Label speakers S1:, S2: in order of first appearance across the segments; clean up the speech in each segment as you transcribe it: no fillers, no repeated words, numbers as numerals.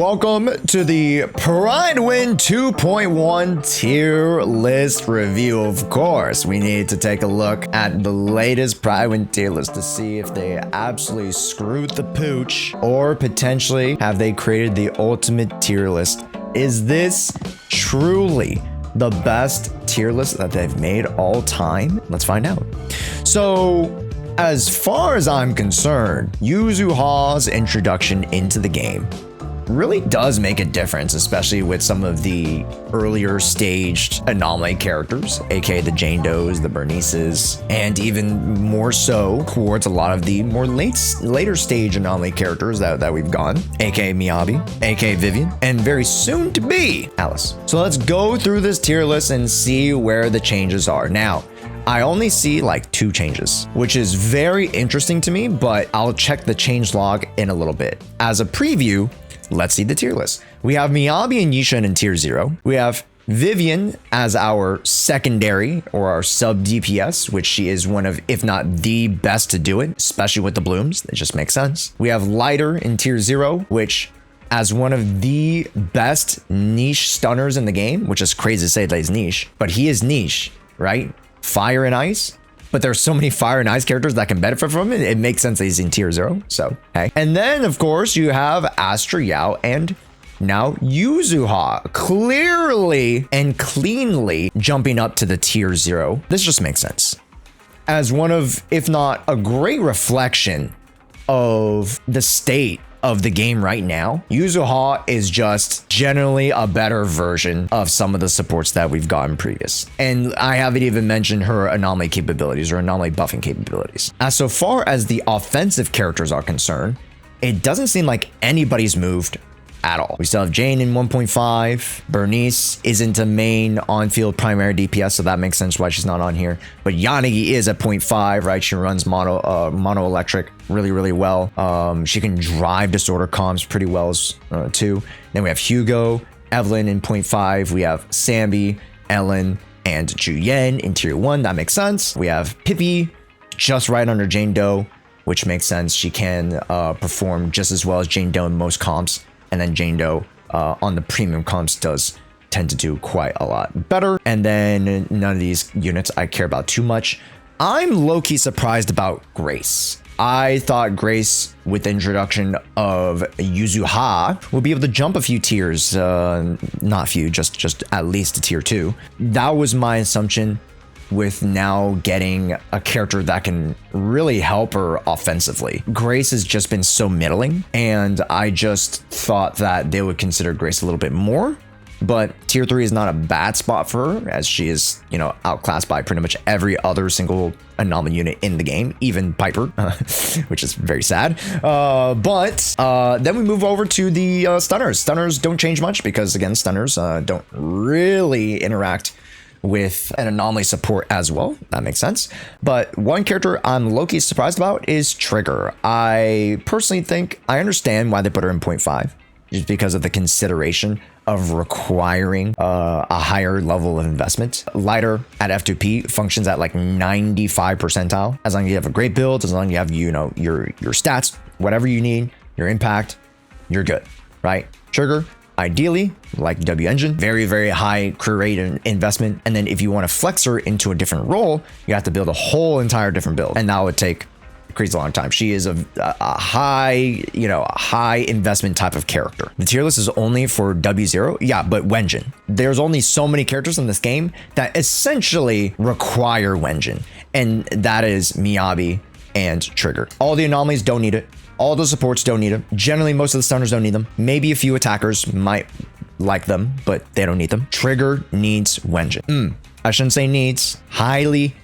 S1: Welcome to the Prydwen 2.1 tier list review. Of course, we need to take a look at the latest Prydwen tier list to see if they absolutely screwed the pooch or potentially have they created the ultimate tier list. Is this truly the best tier list that they've made all time? Let's find out. So, as far as I'm concerned, Yuzuha's introduction into the game really does make a difference, especially with some of the earlier staged anomaly characters, aka the Jane Does, the Bernices, and even more so towards a lot of the more later stage anomaly characters that we've gone, aka Miyabi, aka Vivian, and very soon to be Alice. So let's go through this tier list and see where the changes are. Now, I only see like 2 changes, which is very interesting to me, but I'll check the change log in a little bit. As a preview, let's see the tier list. We have Miyabi and Yisha in tier 0. We have Vivian as our secondary or our sub DPS, which she is one of, if not the best to do it, especially with the blooms. It just makes sense. We have Lighter in tier 0, which as one of the best niche stunners in the game, which is crazy to say that he's niche, but he is niche, right? Fire and ice. But there's so many fire and ice characters that can benefit from it. It makes sense that he's in tier 0. So, hey. And then, of course, you have Astra Yao and now Yuzuha clearly and cleanly jumping up to the tier 0. This just makes sense. As one of, if not a great reflection of the state of the game right now, Yuzuha is just generally a better version of some of the supports that we've gotten previous. And I haven't even mentioned her anomaly capabilities or anomaly buffing capabilities. As so far as the offensive characters are concerned, it doesn't seem like anybody's moved at all. We still have Jane in 1.5. Bernice isn't a main on-field primary DPS, so that makes sense why she's not on here. But Yanagi is at 0.5, right? She runs mono electric really well. She can drive disorder comms pretty well too. Then we have Hugo, Evelyn in 0.5. We have Sambi, Ellen, and Juyen in tier 1. That makes sense. We have Pippi just right under Jane Doe, which makes sense. She can perform just as well as Jane Doe in most comps. And then Jane Doe on the premium comps does tend to do quite a lot better. And then none of these units I care about too much. I'm low-key surprised about Grace. I thought Grace, with the introduction of Yuzuha, would be able to jump a few tiers. Not few, just at least a tier 2. That was my assumption, with now getting a character that can really help her offensively. Grace has just been so middling, and I just thought that they would consider Grace a little bit more. But tier 3 is not a bad spot for her, as she is, you know, outclassed by pretty much every other single anomaly unit in the game, even Piper, which is very sad. But then we move over to the stunners. Stunners don't change much because, again, stunners don't really interact with an anomaly support as well. That makes sense. But one character I'm low-key surprised about is Trigger. I personally think I understand why they put her in 0.5, just because of the consideration of requiring a higher level of investment. Lighter at F2P functions at like 95 percentile. As long as you have a great build, as long as you have, you know, your stats, whatever you need, your impact, you're good, right? Trigger, ideally, like W Engine, very high crew rate and investment. And then if you want to flex her into a different role, you have to build a whole entire different build. And that would take a crazy long time. She is a high, you know, high investment type of character. The tier list is only for W0. Yeah, but Wenjin. There's only so many characters in this game that essentially require Wenjin. And that is Miyabi and Trigger. All the anomalies don't need it. All the supports don't need them. Generally, most of the stunners don't need them. Maybe a few attackers might like them, but they don't need them. Trigger needs Wenjin. I shouldn't say needs. Highly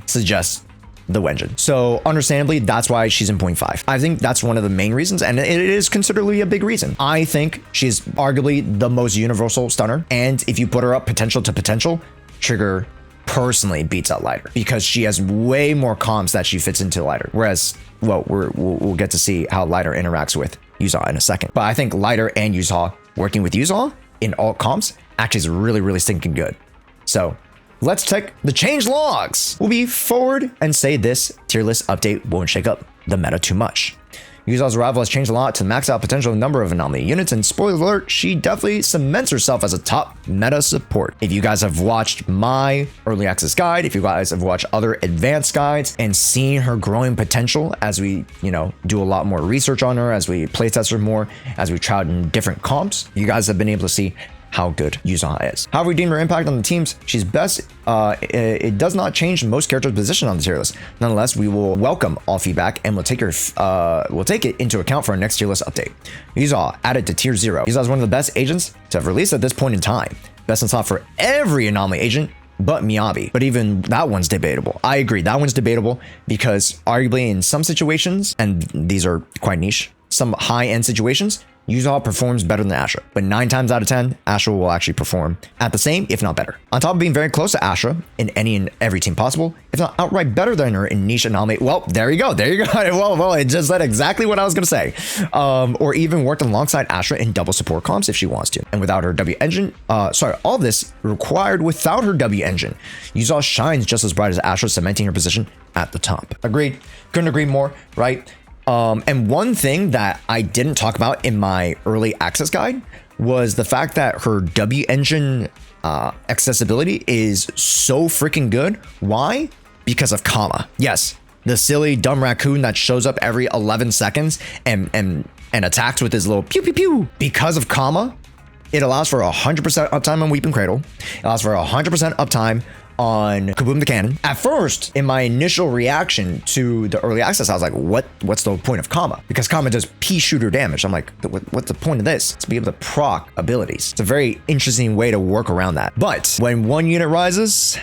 S1: suggest the Wenjin. So understandably, that's why she's in 0.5. I think that's one of the main reasons, and it is considerably a big reason. I think she's arguably the most universal stunner, and if you put her up potential to potential, Trigger personally beats out Lighter because she has way more comps that she fits into Lighter. Whereas, well, we'll get to see how Lighter interacts with Yuzuha in a second. But I think Lighter and Yuzuha working with Yuzuha in all comps actually is really stinking good. So let's check the change logs. We'll be forward and say this tier list update won't shake up the meta too much. Yuzuha's arrival has changed a lot to max out potential number of anomaly units, and spoiler alert, she definitely cements herself as a top meta support. If you guys have watched my early access guide, if you guys have watched other advanced guides and seen her growing potential as we, do a lot more research on her, as we playtest her more, as we try out in different comps, you guys have been able to see how good Yuzuha is. However, we deem her impact on the teams, she's best. It does not change most characters' position on the tier list. Nonetheless, we will welcome all feedback and we'll take it into account for our next tier list update. Yuzuha added to tier 0. Yuzuha is one of the best agents to have released at this point in time. Best in slot for every anomaly agent but Miyabi. But even that one's debatable. I agree, that one's debatable because arguably in some situations, and these are quite niche, some high-end situations, Yuzuha performs better than Asha, but 9 times out of 10, Asha will actually perform at the same, if not better. On top of being very close to Asha in any and every team possible, if not outright better than her in niche anomaly, well, there you go. Well, it just said exactly what I was gonna say. Or even worked alongside Asha in double support comps if she wants to. And without her W engine, all of this required without her W engine, Yuzuha shines just as bright as Asha, cementing her position at the top. Agreed. Couldn't agree more, right? And one thing that I didn't talk about in my early access guide was the fact that her W engine accessibility is so freaking good. Why? Because of Kama. Yes, the silly dumb raccoon that shows up every 11 seconds and attacks with his little pew pew pew. Because of Kama, it allows for 100% uptime on Weeping Cradle. It allows for 100% uptime on Kaboom the Cannon. At first, in my initial reaction to the early access, I was like, what's the point of Kama? Because Kama does pea shooter damage. I'm like, what's the point of this? To be able to proc abilities. It's a very interesting way to work around that. But when one unit rises,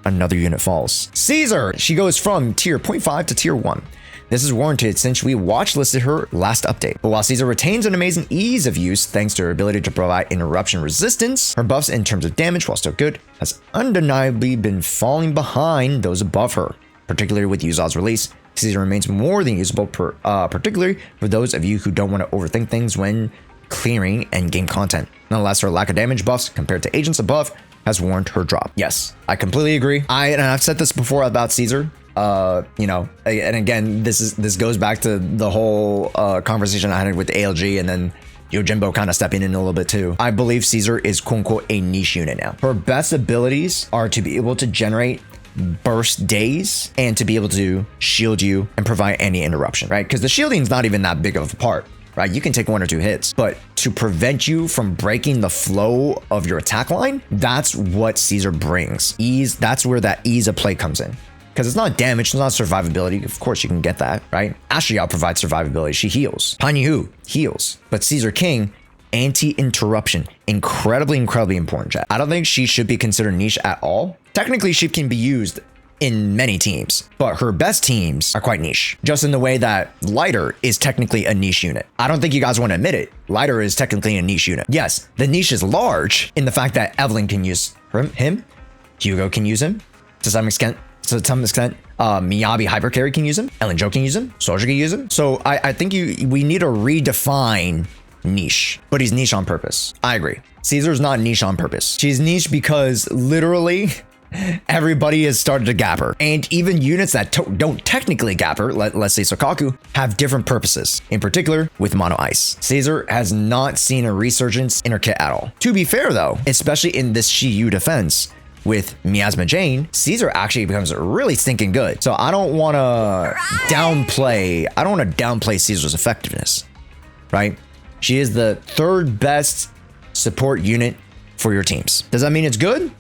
S1: another unit falls. Caesar, she goes from tier 0.5 to tier 1. This is warranted since we watch listed her last update. But while Caesar retains an amazing ease of use thanks to her ability to provide interruption resistance, her buffs in terms of damage, while still good, has undeniably been falling behind those above her. Particularly with Yuzuha's release, Caesar remains more than usable, particularly for those of you who don't want to overthink things when clearing endgame content. Nonetheless, her lack of damage buffs compared to agents above has warranted her drop. Yes, I completely agree. And I've said this before about Caesar. And again, this goes back to the whole conversation I had with ALG and then Yojimbo kind of stepping in a little bit too. I believe Caesar is quote unquote a niche unit now. Her best abilities are to be able to generate burst days and to be able to shield you and provide any interruption, right? Because the shielding is not even that big of a part, right? You can take 1 or 2 hits, but to prevent you from breaking the flow of your attack line, that's what Caesar brings. Ease, that's where that ease of play comes in. Because it's not damage, it's not survivability. Of course you can get that, right? Ashiel provides survivability, she heals. Panyu heals. But Caesar King, anti-interruption. Incredibly important, chat. I don't think she should be considered niche at all. Technically, she can be used in many teams, but her best teams are quite niche. Just in the way that Lighter is technically a niche unit. I don't think you guys want to admit it. Lighter is technically a niche unit. Yes, the niche is large in the fact that Evelyn can use him, Hugo can use him, to some extent, Miyabi Hypercarry can use him, Ellen Jo can use him, Soldier can use him. So I think we need to redefine niche, but he's niche on purpose. I agree. Caesar's not niche on purpose. She's niche because literally everybody has started to gap her. And even units that don't technically gap her, let's say Sokaku, have different purposes. In particular, with Mono Ice. Caesar has not seen a resurgence in her kit at all. To be fair though, especially in this Shiyu defense, with Miasma Jane, Caesar actually becomes really stinking good. So I don't want to downplay Caesar's effectiveness, right? She is the 3rd best support unit for your teams. Does that mean it's good?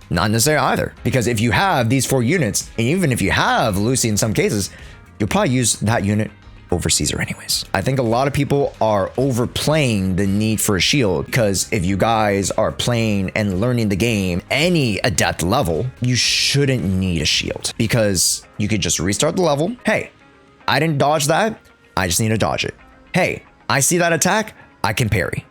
S1: Not necessarily either, because if you have these 4 units, and even if you have Lucy in some cases, you'll probably use that unit over Caesar anyways. I think a lot of people are overplaying the need for a shield, because if you guys are playing and learning the game any adept level, you shouldn't need a shield, because you could just restart the level. Hey, I didn't dodge that, I just need to dodge it. Hey, I see that attack, I can parry.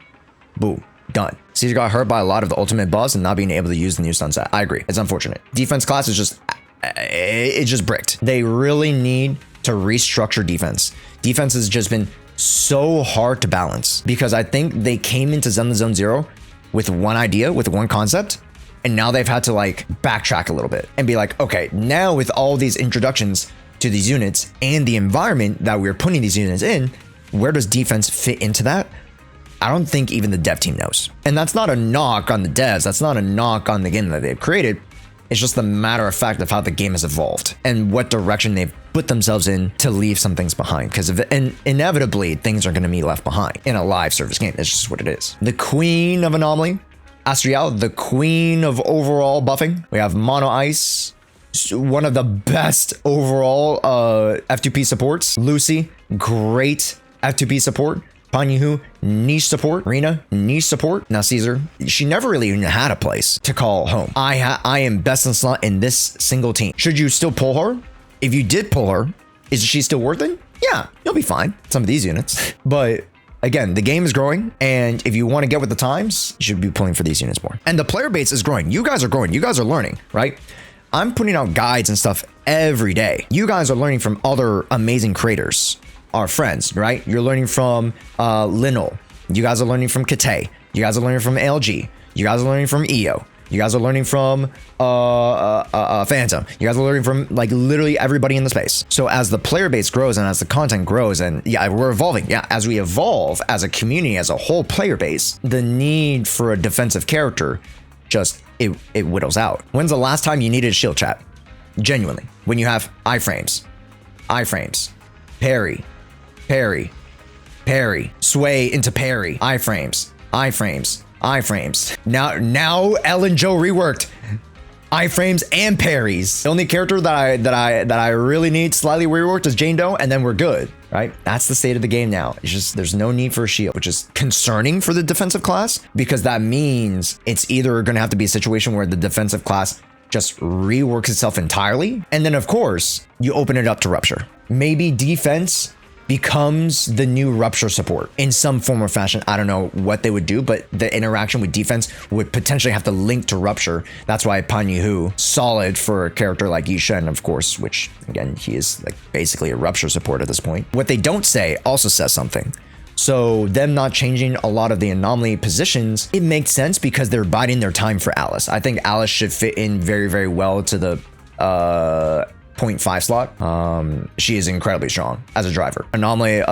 S1: Boom, done. Caesar got hurt by a lot of the ultimate buffs and not being able to use the new sunset. I agree, it's unfortunate. Defense class is just bricked. They really need to restructure defense. Defense has just been so hard to balance, because I think they came into Zenless Zone Zero with one idea, with one concept, and now they've had to like backtrack a little bit and be like, okay, now with all these introductions to these units and the environment that we're putting these units in, where does defense fit into that? I don't think even the dev team knows. And that's not a knock on the devs. That's not a knock on the game that they've created. It's just the matter of fact of how the game has evolved and what direction they've put themselves in to leave some things behind. Because inevitably, things are going to be left behind in a live service game. It's just what it is. The queen of anomaly, Astriel, the queen of overall buffing. We have Mono Ice, one of the best overall F2P supports. Lucy, great F2P support. Panyu, niche support. Rena, niche support. Now Caesar, she never really even had a place to call home. I am best in slot in this single team. Should you still pull her? If you did pull her, is she still worth it? Yeah, you'll be fine. Some of these units. But again, the game is growing, and if you want to get with the times, you should be pulling for these units more. And the player base is growing. You guys are growing. You guys are learning, right? I'm putting out guides and stuff every day. You guys are learning from other amazing creators. Our friends, right? You're learning from Linol. You guys are learning from Kate. You guys are learning from LG. You guys are learning from EO. You guys are learning from Phantom. You guys are learning from like literally everybody in the space. So as the player base grows and as the content grows, and yeah, we're evolving. Yeah, as we evolve as a community, as a whole player base, the need for a defensive character just it whittles out. When's the last time you needed a shield chat? Genuinely, when you have iframes, parry, sway into parry, iframes. Now Ellen Joe reworked iframes and parries. The only character that I really need slightly reworked is Jane Doe, and then we're good, right? That's the state of the game now. It's just there's no need for a shield, which is concerning for the defensive class, because that means it's either going to have to be a situation where the defensive class just reworks itself entirely, and then of course you open it up to rupture. Maybe defense becomes the new rupture support in some form or fashion. I don't know what they would do, but the interaction with defense would potentially have to link to rupture. That's why Panyu, solid for a character like Yishen, of course, which again, he is like basically a rupture support at this point. What they don't say also says something. So them not changing a lot of the anomaly positions, it makes sense because they're biding their time for Alice. I think Alice should fit in very, very well to the 0.5 slot. She is incredibly strong as a driver. Anomaly,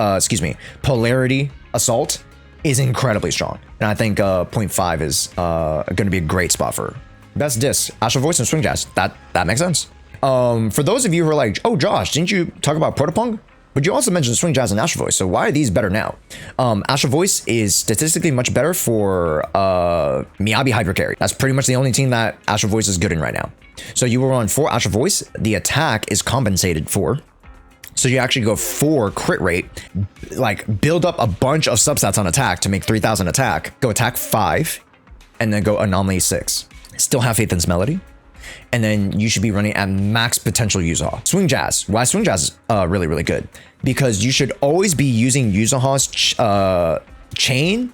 S1: polarity assault is incredibly strong. And I think 0.5 is going to be a great spot for her. Best disc, Astral Voice and Swing Jazz. That makes sense. For those of you who are like, oh, Josh, didn't you talk about Protopunk? But you also mentioned Swing Jazz and Astral Voice, so why are these better now? Astral Voice is statistically much better for Miyabi Hyper Carry. That's pretty much the only team that Astral Voice is good in right now. So you will run 4 Astral Voice, the attack is compensated for. So you actually go 4 crit rate, like build up a bunch of substats on attack to make 3,000 attack, go attack 5, and then go anomaly 6. Still have faith in Melody. And then you should be running at max potential Yuzuha. Swing Jazz. Why Swing Jazz is really, really good? Because you should always be using Yuzuha's chain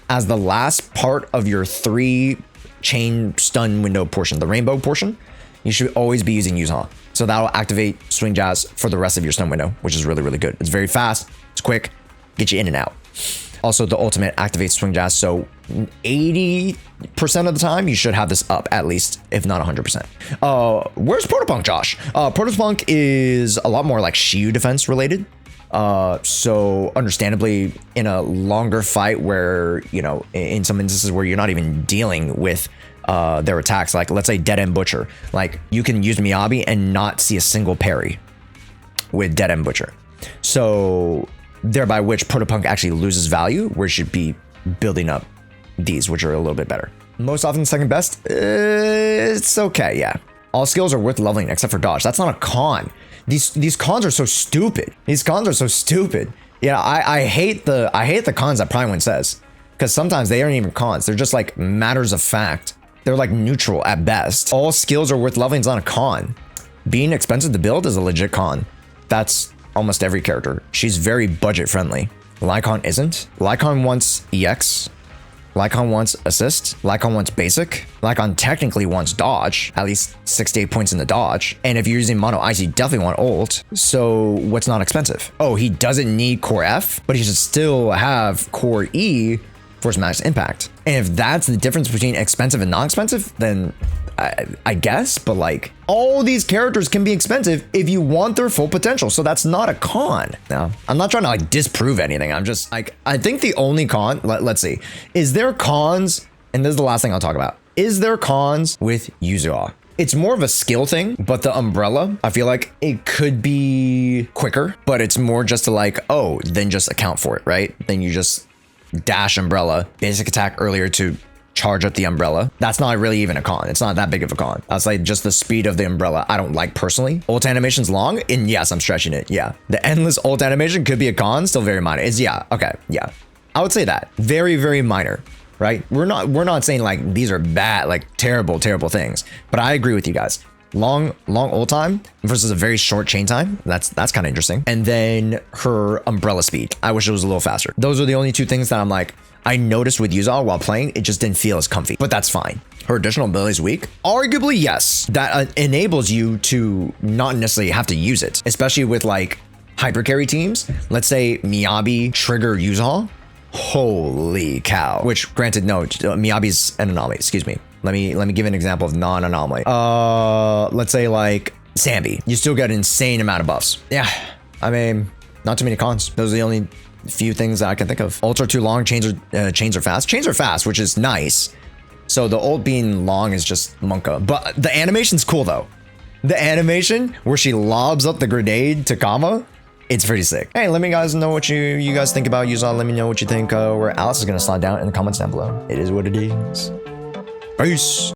S1: as the last part of your 3 chain stun window portion, the rainbow portion. You should always be using Yuzuha. So that'll activate Swing Jazz for the rest of your stun window, which is really, really good. It's very fast, it's quick, get you in and out. Also, the ultimate activates Swing Jazz, so 80% of the time, you should have this up, at least, if not 100%. Where's Protopunk, Josh? Protopunk is a lot more like Shiyu defense related. So understandably, in a longer fight where, you know, in some instances where you're not even dealing with their attacks, like let's say Dead End Butcher, like you can use Miyabi and not see a single parry with Dead End Butcher. So thereby which Protopunk actually loses value, where it should be building up these, which are a little bit better. Most often second best, it's okay, yeah. All skills are worth leveling except for dodge. That's not a con. These cons are so stupid. These cons are so stupid. Yeah, I hate the cons that Prydwen says, because sometimes they aren't even cons. They're just like matters of fact. They're like neutral at best. All skills are worth leveling is not a con. Being expensive to build is a legit con. That's almost every character. She's very budget friendly. Lycon isn't. Lycon wants EX. Lycon wants assist. Lycon wants basic. Lycon technically wants dodge, at least 6 to 8 points in the dodge. And if you're using mono ice, you definitely want ult. So what's not expensive? Oh, he doesn't need core F, but he should still have core E force max impact. And if that's the difference between expensive and not expensive, then I guess, but like all these characters can be expensive if you want their full potential. So that's not a con. Now, I'm not trying to like disprove anything. I'm just like, I think the only con, let's see, is there cons, and this is the last thing I'll talk about. Is there cons with Yuzuha? It's more of a skill thing, but the umbrella, I feel like it could be quicker, but it's more just to like, oh, then just account for it, right? Then you just dash umbrella, basic attack earlier to charge up the umbrella. That's not really even a con. It's not that big of a con. That's like just the speed of the umbrella I don't like personally. Ult animation's long, and yes, I'm stretching it. Yeah. The endless ult animation could be a con, still very minor. It's yeah, okay, yeah. I would say that. Very, very minor, right? We're not saying like these are bad, like terrible things. But I agree with you guys. Long ult time versus a very short chain time. That's kind of interesting. And then her umbrella speed. I wish it was a little faster. Those are the only two things that I'm like, I noticed with Yuzuha while playing, it just didn't feel as comfy, but that's fine. Her additional ability is weak. Arguably, yes, that enables you to not necessarily have to use it, especially with like hyper carry teams. Let's say Miyabi trigger Yuzuha. Holy cow. Which granted, no, Miyabi's an anomaly, excuse me. Let me give an example of non-anomaly. Let's say like Sambi. You still get an insane amount of buffs. Yeah, I mean, not too many cons. Those are the only few things that I can think of. Ults are too long, chains are fast. Chains are fast, which is nice. So the ult being long is just Monka. But the animation's cool though. The animation where she lobs up the grenade to Kama, it's pretty sick. Hey, let me guys know what you guys think about Yuzuha. Let me know what you think where Alice is gonna slide down in the comments down below. It is what it is. Peace.